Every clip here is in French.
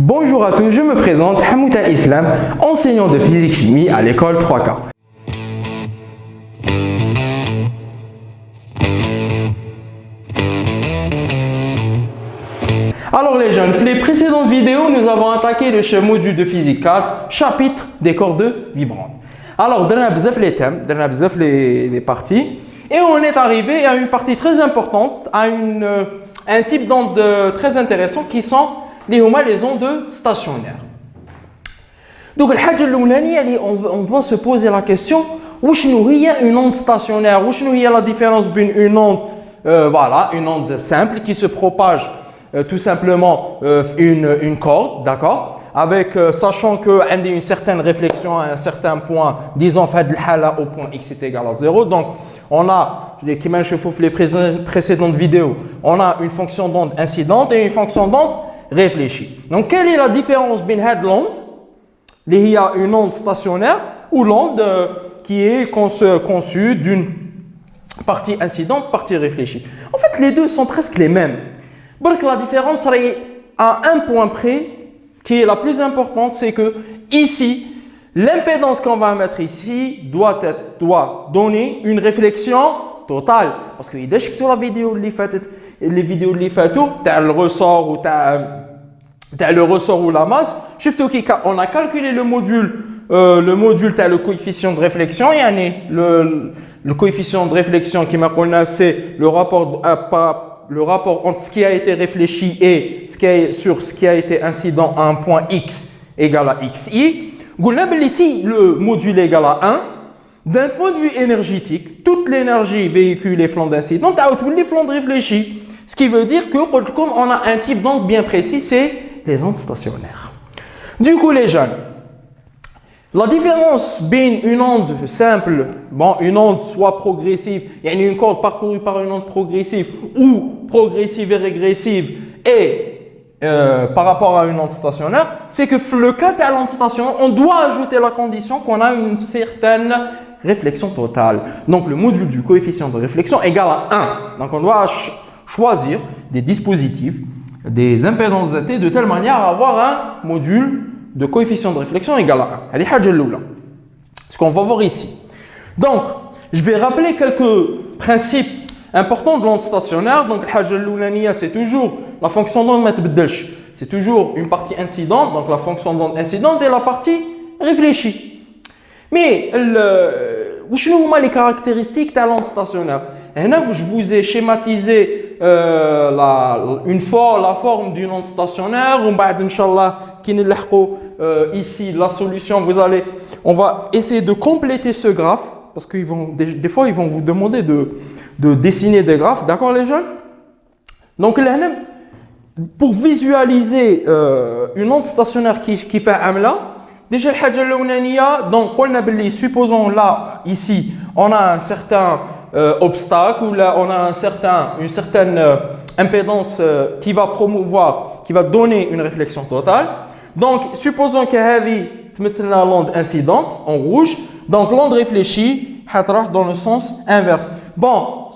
Bonjour à tous, je me présente Hamoud Al-Islam, enseignant de physique-chimie à l'école 3K. Alors les jeunes, les précédentes vidéos, nous avons attaqué le module de physique 4, chapitre des cordes vibrantes. Alors, on a bzaf les thèmes, on a bzaf les parties, et on est arrivé à une partie très importante, à un type d'onde très intéressant qui sont les ondes stationnaires. Donc, on doit se poser la question, où est une onde stationnaire? Où est la différence d'une une onde, une onde simple qui se propage tout simplement une corde, d'accord? Avec, sachant qu'il y a une certaine réflexion à un certain point, disons, fait de l'hala au point x est égal à 0. Donc, on a, qui m'a chauffé les précédentes vidéos, on a une fonction d'onde incidente et une fonction d'onde réfléchie. Donc, quelle est la différence entre l'onde? Il y a une onde stationnaire ou l'onde qui est conçue d'une partie incidente, partie réfléchie. En fait, les deux sont presque les mêmes. Donc, la différence est à un point près, qui est la plus importante, c'est que ici, l'impédance qu'on va mettre ici doit donner une réflexion totale. Parce que si vous avez vu les vidéos de l'IFATO, le ressort ou la masse, on a calculé le module, le coefficient de réflexion, et le coefficient de réflexion qui m'a connu, c'est le rapport entre ce qui a été réfléchi et ce qui a été incident à un point x égale à xi. Ici, le module est égal à 1. D'un point de vue énergétique, toute l'énergie véhiculée flanc d'incident a tous les flancs de réfléchi. Ce qui veut dire que, comme on a un type d'onde bien précis, c'est les ondes stationnaires. Du coup, les jeunes, la différence entre une onde simple, une onde soit progressive, il y a une corde parcourue par une onde progressive ou progressive et régressive, et par rapport à une onde stationnaire, c'est que le cas de l'onde stationnaire, on doit ajouter la condition qu'on a une certaine réflexion totale. Donc le module du coefficient de réflexion égale à 1. Donc on doit choisir des dispositifs, des impédances ZT de telle manière à avoir un module de coefficient de réflexion égal à 1. C'est ce qu'on va voir ici. Donc, je vais rappeler quelques principes importants de l'onde stationnaire. Donc, c'est toujours la fonction d'onde, c'est toujours une partie incidente, donc la fonction d'onde incidente et la partie réfléchie. Mais, quelles sont les caractéristiques de l'onde stationnaire? Je vous ai schématisé la forme d'une onde stationnaire. Inch'Allah, ici la solution, on va essayer de compléter ce graphe parce que des fois ils vont vous demander de dessiner des graphes, d'accord les jeunes? Donc pour visualiser une onde stationnaire qui fait amla, déjà donc supposons là ici on a un certain obstacle ou là on a une certaine impédance qui va donner une réflexion totale. Donc, supposons que la l'onde incidente en rouge, donc l'onde réfléchie dans le sens inverse. Bon,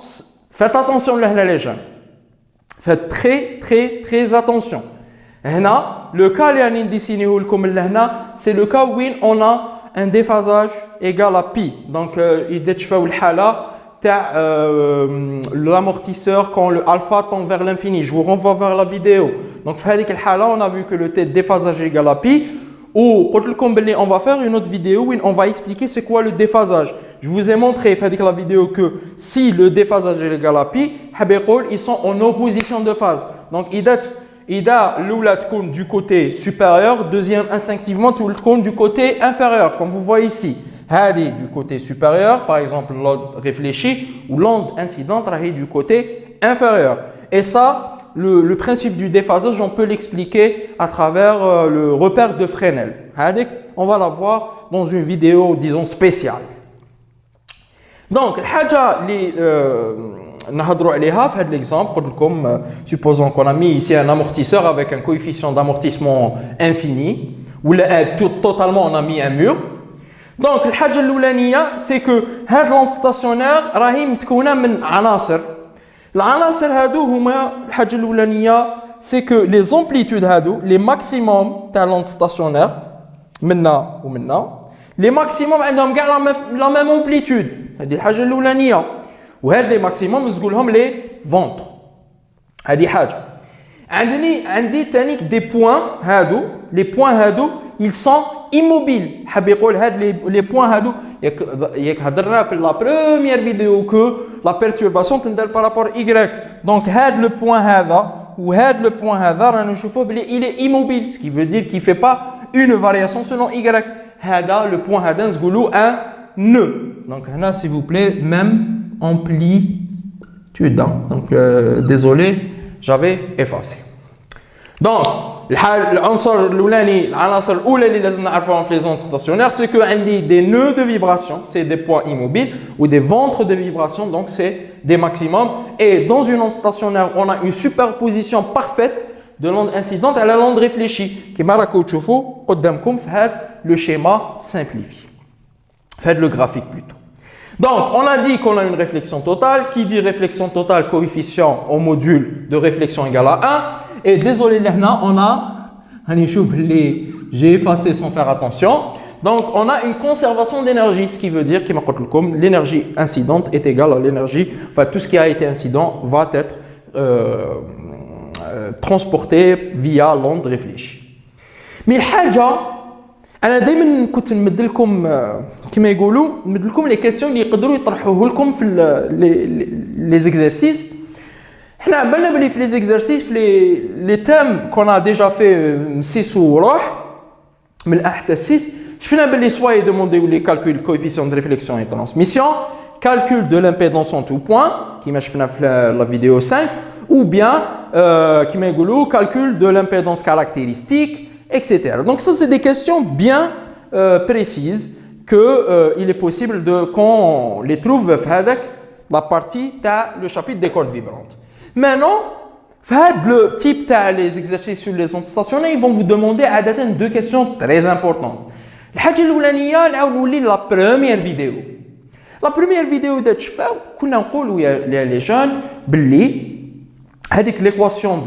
faites attention les jeunes. Faites très attention. Le cas c'est le cas où on a un déphasage égal à pi. Donc, l'amortisseur quand le alpha tend vers l'infini. Je vous renvoie vers la vidéo. Donc, on a vu que le déphasage est égal à pi. Ou, on va faire une autre vidéo où on va expliquer c'est quoi le déphasage. Je vous ai montré dans la vidéo que si le déphasage est égal à pi, ils sont en opposition de phase. Donc, l'oula du côté supérieur, deuxième instinctivement, tout le du côté inférieur, comme vous voyez ici. Du côté supérieur, par exemple l'onde réfléchie, ou l'onde incidente du côté inférieur. Et ça, le principe du déphasage, on peut l'expliquer à travers le repère de Fresnel. On va la voir dans une vidéo, disons, spéciale. Donc, l'exemple, supposons qu'on a mis ici un amortisseur avec un coefficient d'amortissement infini, ou totalement on a mis un mur. Donc, c'est que l'onde stationnaire راهي متكونه من عناصر. العناصر هادو هما الحاجه الاولانيه c'est que les amplitudes les maximums de l'onde stationnaire maintenant ou maintenant les maximums عندهم كاع la même amplitude هذه الحاجه الاولانيه وهاد les maximums نقولهم les ventres هذه حاجه عندي ثاني des points les points ils sont immobiles حاب يقول هاد les points ياك هضرنا في la première vidéo que la perturbation تندار par rapport y donc هاد le point هذا وهاد le point هذا رانا نشوفوه بلي il est immobile ce qui veut dire qu'il fait pas une variation selon y هذا le point هذا نقولوا un nœud donc هنا s'il vous plaît même amplitude donc désolé j'avais effacé donc العنصر الاولاني العناصر الاولى اللي لازم نعرفوهم في les ondes stationnaires c'est que عندي des nœuds de vibration c'est des points immobiles ou des ventres de vibration donc c'est des maximums et dans une onde stationnaire on a une superposition parfaite de l'onde incidente à la onde réfléchie كما راكم تشوفوا قدامكم في هذا le schéma simplifié faites le graphique plutôt donc on a dit qu'on a une réflexion totale qui dit réflexion totale coefficient au module de réflexion égale à 1 et désolé là on a j'ai effacé sans faire attention donc on a une conservation d'énergie ce qui veut dire que l'énergie incidente est égale à l'énergie enfin tout ce qui a été incident va être transporté via l'onde réfléchie mais الحاجه انا دائما كنت نمد لكم كما يقولوا نمد لكم لي كيسيون اللي يقدروا يطرحوه لكم في لي زيكزارسيس حنا بالنا بلي في لي زيكزارسيس في لي تيم كون ا ديجا في 6 وروح من ال1 حتى 6 شفنا بلي سوا يدومونديو لي كالكول كويفيسيون دو ريفليكسيون اي ترانسميسيون calcul de l'impédance en tout point كما شفنا في la vidéo 5 ou bien كما يقولوا calcul de l'impédance caractéristique etc. Donc ça c'est des questions bien précises que il est possible de qu'on les trouve avec la partie le chapitre des cordes vibrantes. Maintenant, le type les exercices sur les ondes stationnaires, ils vont vous demander deux questions très importantes. الحاجة الأولانية نعاود la première vidéo. La première vidéo de تشوفوا كنا نقولوا يا les jeunes باللي هذيك l'équation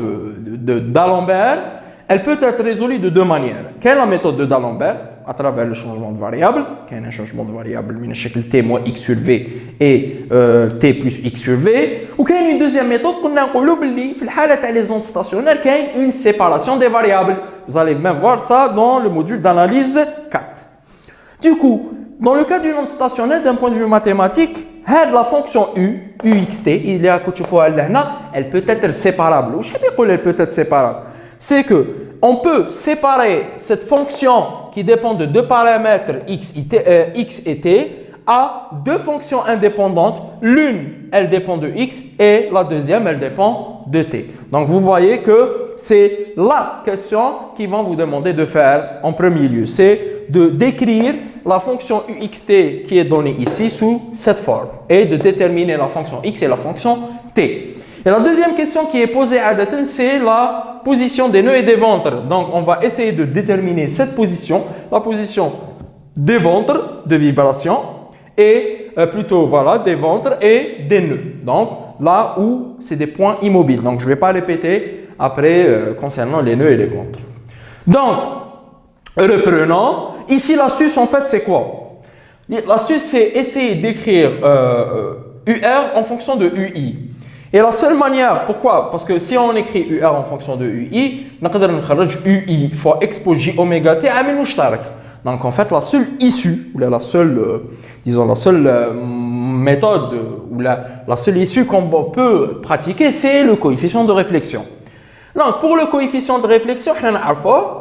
d'Alembert elle peut être résolue de deux manières. Quelle est la méthode de D'Alembert à travers le changement de variable, qui est un changement de variable من t moins x sur v et t plus x sur v. Ou qu'il y a une deuxième méthode qu'on a dit في الحالة تاع les ondes stationnaires qu'il y a une séparation des variables. Vous allez même voir ça dans le module d'analyse 4. Du coup, dans le cas d'une onde stationnaire, d'un point de vue mathématique, la fonction u, uxt, il est à côté elle peut être séparable. Ou je sais pas elle peut être séparable. C'est que on peut séparer cette fonction qui dépend de deux paramètres x et t à deux fonctions indépendantes. L'une, elle dépend de x et la deuxième, elle dépend de t. Donc, vous voyez que c'est la question qu'ils vont vous demander de faire en premier lieu. C'est de décrire la fonction uxt qui est donnée ici sous cette forme et de déterminer la fonction x et la fonction t. Et la deuxième question qui est posée à Daten, c'est la position des nœuds et des ventres. Donc, on va essayer de déterminer cette position, la position des ventres de vibration et plutôt voilà des ventres et des nœuds. Donc, là où c'est des points immobiles. Donc, je ne vais pas répéter après concernant les nœuds et les ventres. Donc, reprenons. Ici, l'astuce en fait, c'est quoi? L'astuce, c'est essayer d'écrire UR en fonction de UI. Et la seule manière, pourquoi? Parce que si on écrit UR en fonction de UI, on peut نخرج UI fois expo J oméga T عامل مشترك. Donc en fait, la seule issue, ou la seule, disons la seule méthode, ou la seule issue qu'on peut pratiquer, c'est le coefficient de réflexion. Donc pour le coefficient de réflexion,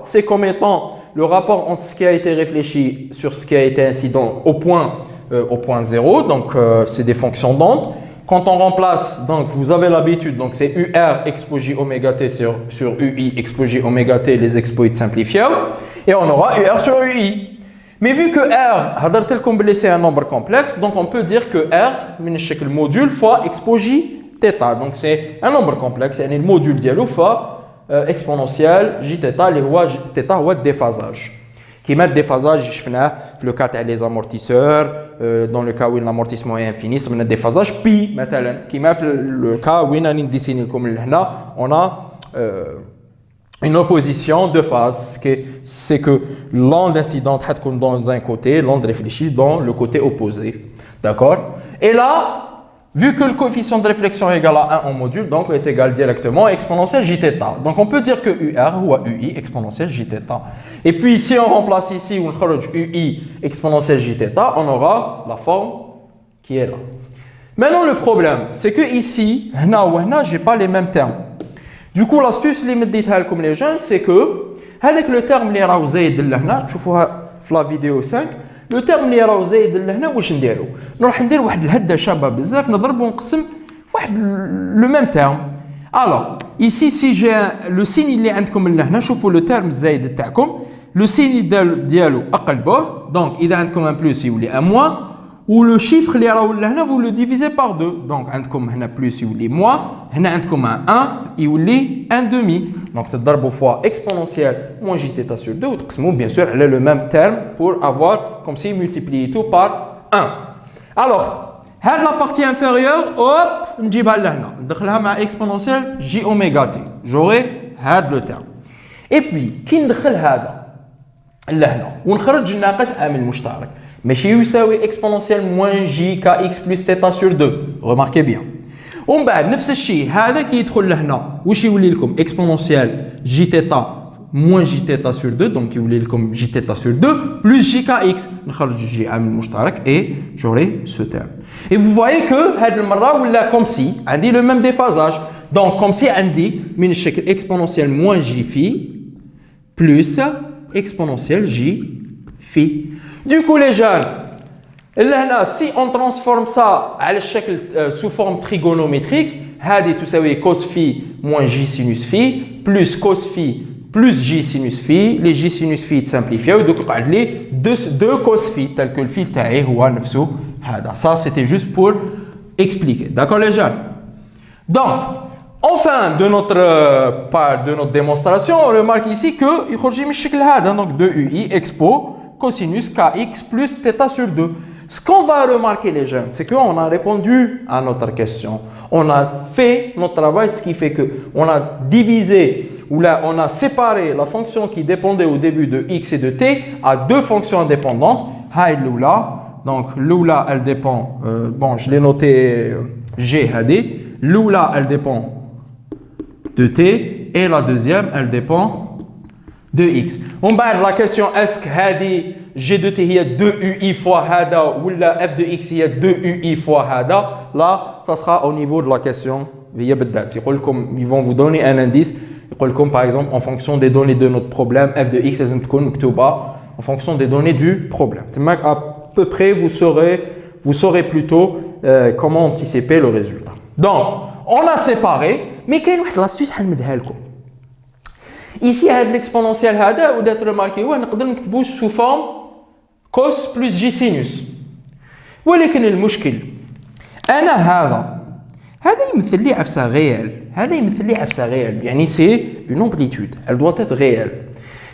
c'est comme étant le rapport entre ce qui a été réfléchi sur ce qui a été incident au point 0, donc c'est des fonctions d'onde. Quand on remplace, donc vous avez l'habitude, donc c'est UR expo J oméga T sur UI expo J oméga T, les expoïdes simplifiés, et on aura UR sur UI. Mais vu que R, c'est un nombre complexe, donc on peut dire que R, le module fois expo J θ. Donc c'est un nombre complexe, et le module dialou fois exponentielle J θ, θ هو déphasage. Qui met des phasages, je fais le cas des amortisseurs, dans le cas où l'amortissement est infini, c'est des phasages pi, qui met le cas où on a une décennie comme là, on a une opposition de phase. C'est que l'onde incidente est dans un côté, l'onde réfléchie dans le côté opposé. D'accord? Et là, vu que le coefficient de réflexion est égal à 1 en module, donc est égal directement à exponentielle jθ. Donc on peut dire que UR ou UI exponentielle jθ. Et puis si on remplace ici ou on UI exponentielle jθ, on aura la forme qui est là. Maintenant le problème, c'est que ici, je n'ai pas les mêmes termes. Du coup l'astuce اللي مديتها لكم les jeunes, c'est que avec le terme اللي راهو زايد لهنا تشوفوها في la vidéo 5. لو تيرم اللي راهو زايد لهنا واش نديرو؟ نروح ندير واحد الهده شابه بزاف نضرب ونقسم في واحد لو ميم تيرم. الوغ ايسي سي جي لو سين اللي عندكم لهنا شوفوا لو تيرم الزايد تاعكم لو سين ديالو اقلبوه دونك اذا عندكم ان بلس يولي ان موان ولو شيفر اللي راهو لهنا فو لو ديفيزي بار دو دونك عندكم هنا بلس يولي موان هنا عندكم ان 1 يولي ان دومي دونك تضربوا فوا اكسبونونسيال موان جي تيتا سور 2 وتقسموا بيان سور على لو ميم تيرم بور افوار كوم سي مولتيبليي تو بار 1. الوغ هاد لا بارتي انفيريور اوب نجيبها لهنا ندخلها مع اكسبونونسيال جي اوميغا تي جوري هاد لو تيرم. اي بوي كي ندخل هذا لهنا ونخرج الناقص عامل مشترك ماشي يساوي اكسبونونسيال موان جي كا اكس بلس تيتا سور 2 ريماركي بيان. ومن بعد نفس الشيء هذا كي يدخل لهنا واش يولي لكم اكسبونونسيال جي تيتا موان جي تيتا سور 2 دونك يولي لكم جي تيتا سور 2 بلس جي كا اكس نخرج جي عامل مشترك اي جوري سو تيرم. اي فو فوايي كو هاد المره ولا كوم سي عندي لو ميم ديفازاج دونك كوم سي عندي من الشكل اكسبونونسيال موان جي في بلس اكسبونونسيال جي في. Du coup les jeunes, là, si on transforme ça à الشكل sous forme trigonométrique, هذه تساوي cos phi moins j sinus phi plus cos phi plus j sinus phi. Les j sinus phi simplifiés donc يقعد لي 2 cos phi tel que le phi تاعي هو نفسه هذا. Ça c'était juste pour expliquer. D'accord les jeunes? Donc enfin de notre démonstration, on remarque ici que يخرج من الشكل هذا donc 2ui expo cosinus kx plus θ sur 2. Ce qu'on va remarquer les jeunes, c'est qu'on a répondu à notre question. On a fait notre travail, ce qui fait qu'on a divisé ou là on a séparé la fonction qui dépendait au début de x et de t à deux fonctions indépendantes. Hay l'oula. Donc l'oula elle dépend, bon je l'ai noté g hd. L'oula elle dépend de t et la deuxième elle dépend de x. On va la question est-ce que hadi g de t il y a 2ui fois hada ou la f de x il y a 2ui fois hada. Là, ça sera au niveau de la question. Ils vont vous donner un indice. Comme par exemple en fonction des données de notre problème f de x en fonction des données du problème. À peu près vous saurez plutôt comment anticiper le résultat. Donc, on a séparé, mais quelle est l'astuce à nous? Ici, l'exponentielle هذا ودا remarqué نقدر نكتبوه sous forme cos plus j sinus. ولكن المشكل أنا هذا يمثل لي عفسة réel. هذا يمثل لي عفسة réel. يعني c'est une amplitude. Elle doit être réelle.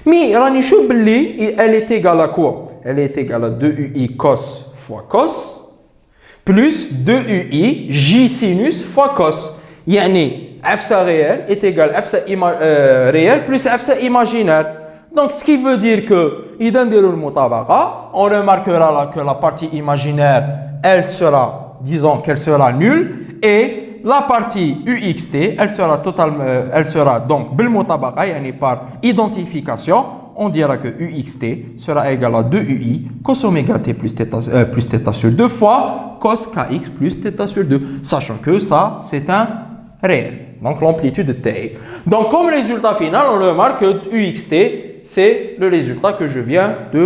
Mais راني نشوف باللي elle est égale à quoi? Elle est égale à 2ui cos fois cos plus 2ui j sinus fois cos. يعني عفسة réelle est égale à عفسة réelle plus عفسة imaginaire. Donc ce qui veut dire que إذا نديرو المطابقة, on remarquera là que la partie imaginaire elle sera, disons qu'elle sera nulle et la partie uxt elle sera donc بالمطابقة يعني par identification on dira que uxt sera égal à 2ui cos oméga t plus θ sur 2 fois cos kx plus θ sur 2, sachant que ça c'est un réel. Donc l'amplitude t. Donc comme résultat final, on remarque que uxt c'est le résultat que je viens de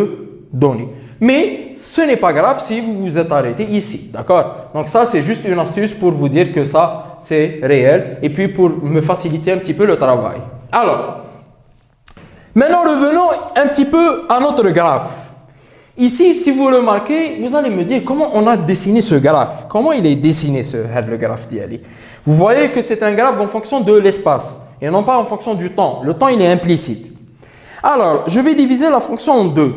donner. Mais ce n'est pas grave si vous vous êtes arrêté ici, d'accord? Donc ça c'est juste une astuce pour vous dire que ça c'est réel et puis pour me faciliter un petit peu le travail. Alors, maintenant revenons un petit peu à notre graphe. Ici, si vous remarquez, vous allez me dire comment on a dessiné ce graphe. Comment il est dessiné le graphe d'Ali? Vous voyez que c'est un graphe en fonction de l'espace et non pas en fonction du temps. Le temps, il est implicite. Alors, je vais diviser la fonction en deux.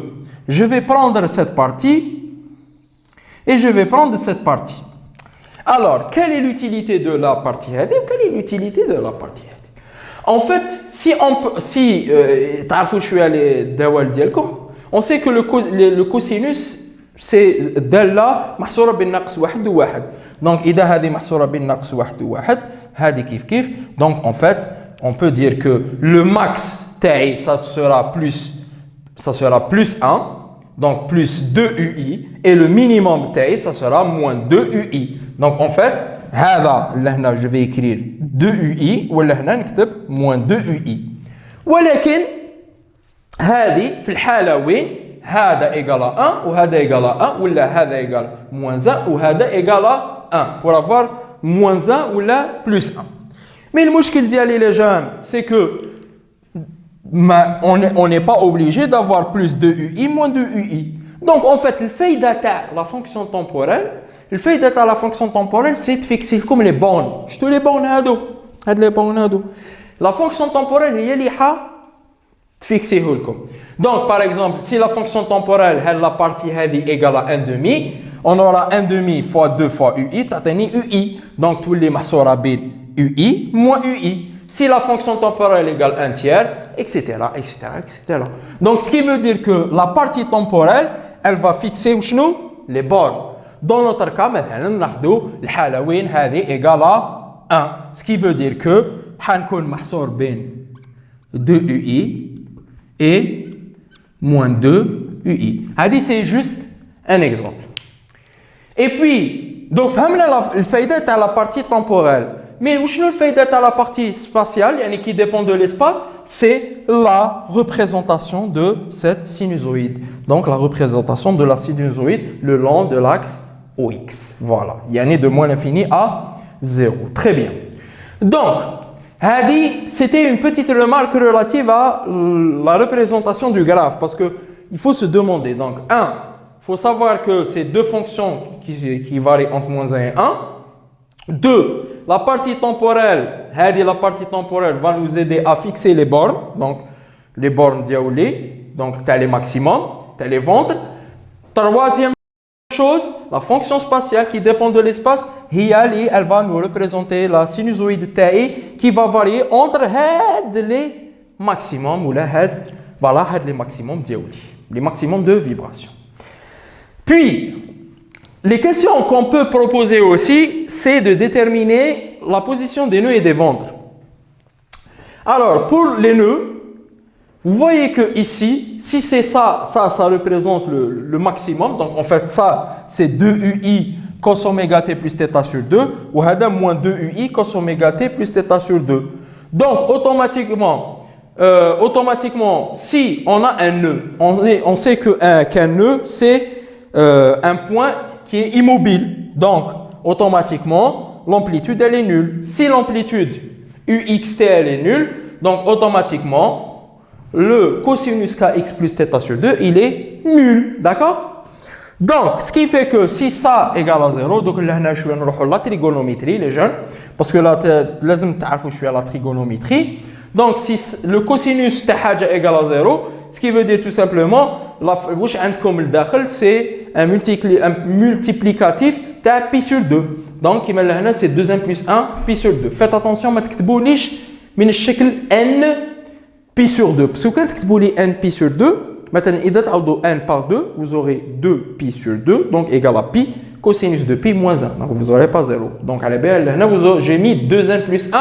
Je vais prendre cette partie et je vais prendre cette partie. Alors, quelle est l'utilité de la partie? Quelle est l'utilité de la partie? En fait, تعرفوا شويه les الدوال ديالكم, on sait que le cosinus c'est داله محصوره بين ناقص واحد وواحد. Donc اذا هذه محصوره بين ناقص واحد وواحد هذه كيف. Donc en fait, on peut dire que le max تاعي ça sera plus 1, donc plus 2 UI, et le minimum تاعي ça sera moins 2 UI. Donc en fait, هذا اللي هنا je vais écrire 2 UI ولا هنا نكتب moins 2 UI. ولكن هذه في الحالة وين هذا égal à 1 وهذا égal à 1 ولا هذا égal moins 1 وهذا égal à 1 pour avoir moins 1 ولا plus 1. Mais المشكل ديالي les jeunes, c'est que on n'est pas obligé d'avoir plus de UI, moins de UI. Donc en fait, le fait d'atteindre la fonction temporelle, la fonction temporelle, c'est de fixer comme les bornes. Je te les bornes les bornes. La fonction temporelle, il y a fixer. Donc par exemple, si la fonction temporelle, la partie égale à 1,5, on aura 1,5 fois 2 fois UI, t'as UI. Donc tous les mahsoura bin UI moins UI. Si la fonction temporelle égale 1 tiers, etc., etc., etc. Donc, ce qui veut dire que la partie temporelle, elle va fixer les bornes. Dans notre cas, مثلا ناخذوا الحالة وين هذه égale à 1. Ce qui veut dire que حنكون محصور بين 2 UI et moins 2 UI. هذه c'est juste un exemple. Et puis, donc فهمنا الفايدة تاع la partie temporelle. Mais où le fait d'être à la partie spatiale, qui dépend de l'espace, c'est la représentation de cette sinusoïde. Donc la représentation de la sinusoïde le long de l'axe OX. Voilà. Il y en a de moins l'infini à 0. Très bien. Donc, c'était une petite remarque relative à la représentation du graphe. Parce qu'il faut se demander. Donc, il faut savoir que c'est deux fonctions qui varient entre moins 1 et 1. 2. La partie temporelle va nous aider à fixer les bornes. Donc, les bornes diaoulées. Donc, tu as les maximums, tu as les ventres. Troisième chose, la fonction spatiale qui dépend de l'espace, elle va nous représenter la sinusoïde TI qui va varier entre les maximums ou les maximums diaoulés. Les maximums de vibration. Puis, les questions qu'on peut proposer aussi, c'est de déterminer la position des nœuds et des ventres. Alors, pour les nœuds, vous voyez que ici, si c'est ça représente le maximum. Donc, en fait, ça, c'est 2 UI cos oméga t plus θ sur 2. Ou moins 2 UI cos oméga t plus θ sur 2. Donc, automatiquement, si on a un nœud, on sait qu'un nœud, c'est un point qui est immobile. Donc, automatiquement, l'amplitude, elle est nulle. Si l'amplitude UXT, elle est nulle, donc automatiquement, le cosinus KX plus θ sur 2, il est nul. D'accord? Donc, ce qui fait que si ça égale à 0, donc là, je vais la trigonométrie, les jeunes, parce que là, je suis à la trigonométrie. Donc, si le cosinus égale à 0, ce qui veut dire tout simplement, c'est un multiplicatif de pi sur 2. Donc, c'est 2n plus 1 pi sur 2. Faites attention, ما تكتبونيش من الشكل n pi sur 2. Parce que quand vous تكتبوا n pi sur 2, maintenant, إذا تعوضوا n par 2, vous aurez 2 pi sur 2, donc égal à pi, cosinus de pi moins 1. Donc, vous n'aurez pas 0. Donc, à la belle, j'ai mis 2n plus 1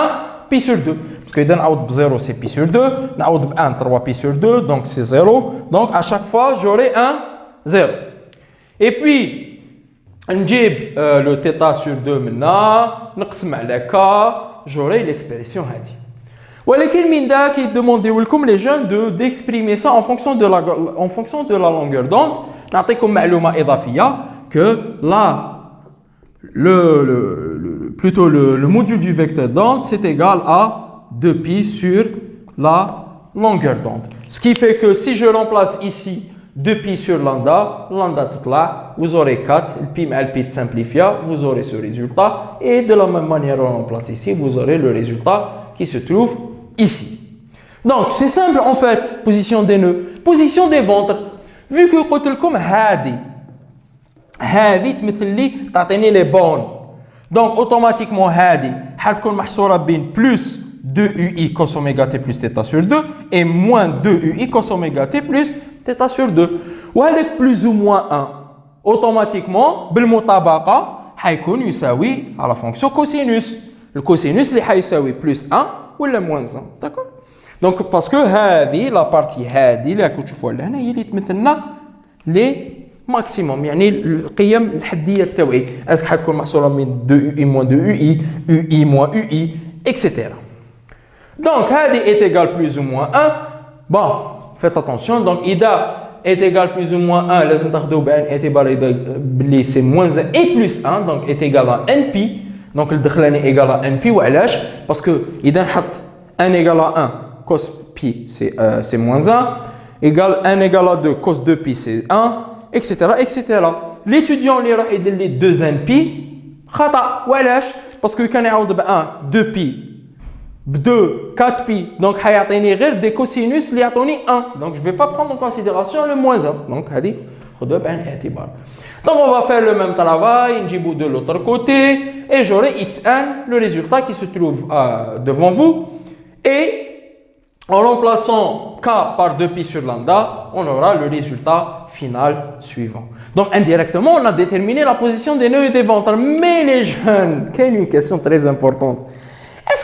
pi sur 2. Parce que إذا نعوض ب 0, c'est pi sur 2. نعوض ب 1, 3 pi sur 2, donc c'est 0. Donc, à chaque fois, j'aurai un 0. Et puis, نجيب le θ sur 2 منا, نقسم على k, j'aurai l'expression هذه. ولكن من ذاك يدمونديو لكم les jeunes d'exprimer ça en fonction de la longueur d'onde. نعطيكم معلومة إضافية que là, plutôt le module du vecteur d'onde, c'est égal à 2pi sur la longueur d'onde. Ce qui fait que si je remplace ici 2pi sur lambda tout là, vous aurez 4, le pi mal pi simplifie, vous aurez ce résultat. Et de la même manière, on remplace ici, vous aurez le résultat qui se trouve ici. Donc, c'est simple en fait, position des nœuds. Position des ventres. Vu que قلت لكم هذه تمثل لي تعطيني les bornes. Donc, automatiquement, هذه حتكون محصورة بين plus 2UI cos oméga t plus θ sur 2 et moins 2UI cos oméga t plus θ sur 2. Ou avec plus ou moins 1, automatiquement, بالمطابقة حيكون يساوي à la fonction cosinus. Le cosinus اللي حيساوي plus 1 ولا moins 1. D'accord? Donc parce que هذه la partie هذه اللي راكم تشوفوها لهنا هي اللي تمثلنا لي ماكسيموم يعني القيم الحديه التوعيه. اسك حتكون محصوره من 2UI moins 2UI, UI moins UI, etc. Donc هذه est égal plus ou moins 1. Bon, faites attention. Donc إذا est égal plus ou moins 1 لازم تاخذوا بعين الاعتبار بلي c'est moins 1 et plus 1 donc est égal à NP. Donc الدخلاني égal à NP وعلاش؟ parce que إذا نحط 1 égal à 1 cos pi c'est moins 1 égale 1 égal à 2 cos 2pi c'est 1 etc etc. L'étudiant اللي راح يدير لي 2 NP خطأ وعلاش؟ parce que كان يعوض ب 1 2pi ب 2 4pi donc حيعطيني غير دي كوسينوس اللي يعطوني 1 donc je vais pas prendre en considération le moins 1 donc هذه خذوها بعين الاعتبار. Donc on va faire le même travail, نجيبو de l'autre côté et j'aurai xn le résultat qui se trouve devant vous et en remplaçant k par 2pi sur lambda, on aura le résultat final suivant. Donc indirectement, on a déterminé la position des nœuds et des ventres. Mais les jeunes, quelle une question très importante. Est-ce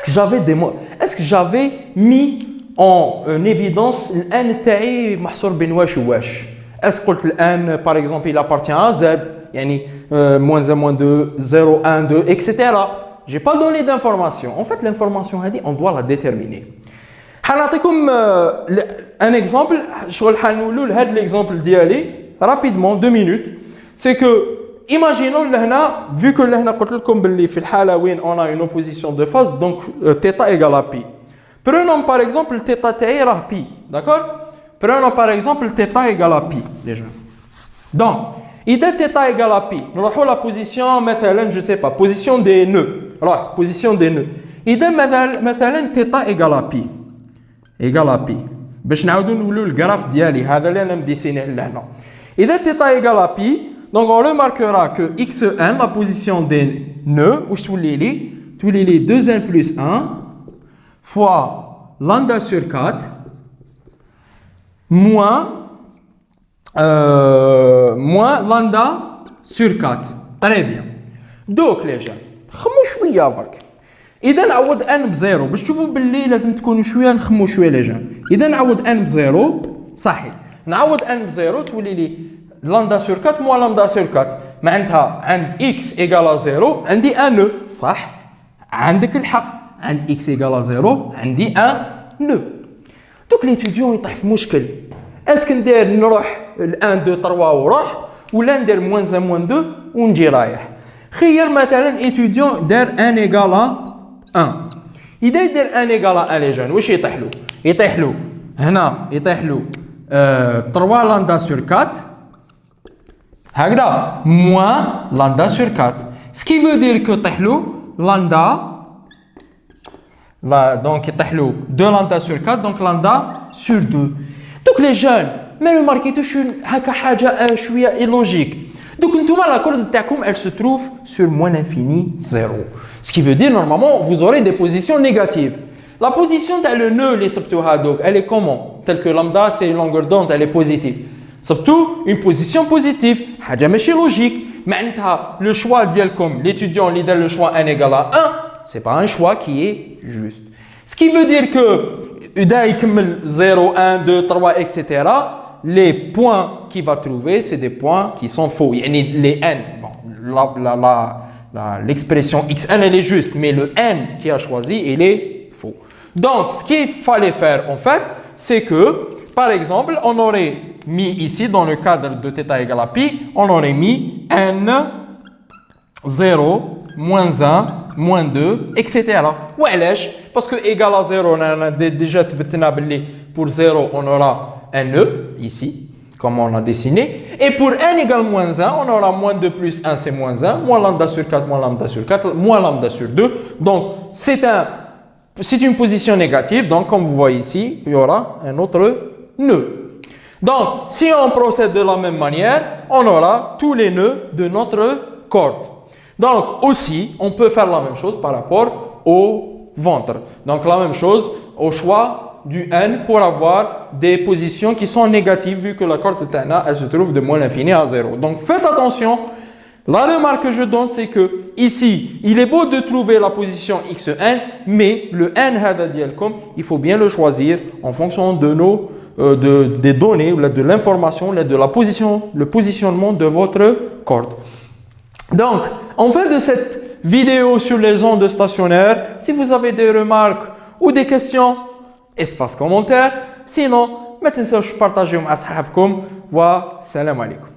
que j'avais mis en évidence l'N taï mahsour ben wash ou wash? Est-ce que l'N, par exemple, il appartient à Z, yani moins 1, moins 2, 0, 1, 2, etc. Je n'ai pas donné d'information. En fait, l'information, on doit la déterminer. حنعطيكم un exemple. شغل حنقولوا لهذا l'exemple ديالي rapidement 2 minutes. C'est que imaginons لهنا vu que لهنا قلت لكم باللي في الحالة وين on a une opposition de phase donc θ égale à pi. Prenons par exemple θ تاعي راه pi, d'accord? Prenons par exemple θ égale à pi déjà. Donc إذا θ égale à pi نروحوا la position مثلا je sais pas position des nœuds. Alors position des nœuds. إذا مثلا θ égale à pi égal à pi باش نعاودو نولو الجراف ديالي هذا اللي انا مديسينيه لهنا. اذا θ égal à pi donc on remarquera que xn la position des nœuds واش تولي لي 2n plus 1 fois lambda sur 4 moins lambda sur 4. Très bien. Donc les gens خمو شويه برك. إذا نعوض n بزيرو باش تشوفوا باللي لازم تكونوا شويه نخمو شويه لي جان. إذا نعوض n بزيرو صحيح نعوض n بزيرو تولي لي لامدا سور 4 موا لامدا سور 4 معناتها عند x ايكال 0 عندي ان نو صح عندك الحق عند x ايكال 0 عندي ان نو. دوك ليتيديون يطيح في مشكل اسك ندير نروح ل 1 2 3 وروح ولا ندير موان 1 موان 2 ونجي رايح. خير مثلا ايتيديون دار ان ايكال 1 إذا يدير 1 إيكال 1 لي جون واش يطيح له؟ يطيح له هنا يطيح له 3 لامدا سور 4 هكذا موان لامدا سور 4 سكي فو دير كو يطيح له لامدا لا دونك يطيح له 2 لامدا سور 4 دونك لامدا سور 2. دوك لي جون ما رماركيتوش هكا حاجه شويه ايلوجيك. Donc, la coordonnée elle se trouve sur moins l'infini 0. Ce qui veut dire, normalement, vous aurez des positions négatives. La position de le nœud, elle est comment? Telle que lambda, c'est une longueur d'onde, elle est positive. Surtout, une position positive. C'est logique. Maintenant, le choix d'Yelcom, l'étudiant, le choix n égale à 1, ce n'est pas un choix qui est juste. Ce qui veut dire que, 0, 1, 2, 3, etc., les points qu'il va trouver, c'est des points qui sont faux. Les n, bon, l'expression xn, elle est juste, mais le n qui a choisi, il est faux. Donc, ce qu'il fallait faire, en fait, c'est que, par exemple, on aurait mis ici, dans le cadre de θ égale à pi, on aurait mis n, 0, moins 1, moins 2, etc. Ouais, parce que égal à 0, on a déjà pour 0, on aura un nœud, ici, comme on a dessiné. Et pour n égale moins 1, on aura moins 2 plus 1, c'est moins 1. Moins lambda sur 4, moins lambda sur 4, moins lambda sur 2. Donc, c'est une position négative. Donc, comme vous voyez ici, il y aura un autre nœud. Donc, si on procède de la même manière, on aura tous les nœuds de notre corde. Donc, aussi, on peut faire la même chose par rapport aux ventre. Donc la même chose au choix du n pour avoir des positions qui sont négatives vu que la corde tana elle se trouve de moins l'infini à 0. Donc faites attention. La remarque que je donne, c'est que ici, il est beau de trouver la position xn, mais le n hada dialkum, il faut bien le choisir en fonction de des données, de l'information, de le positionnement de votre corde. Donc, en fin de cette vidéo sur les ondes stationnaires, si vous avez des remarques ou des questions, espace commentaire. Sinon, ما تنسوش partager مع أصحابكم. Wa salam alaikum.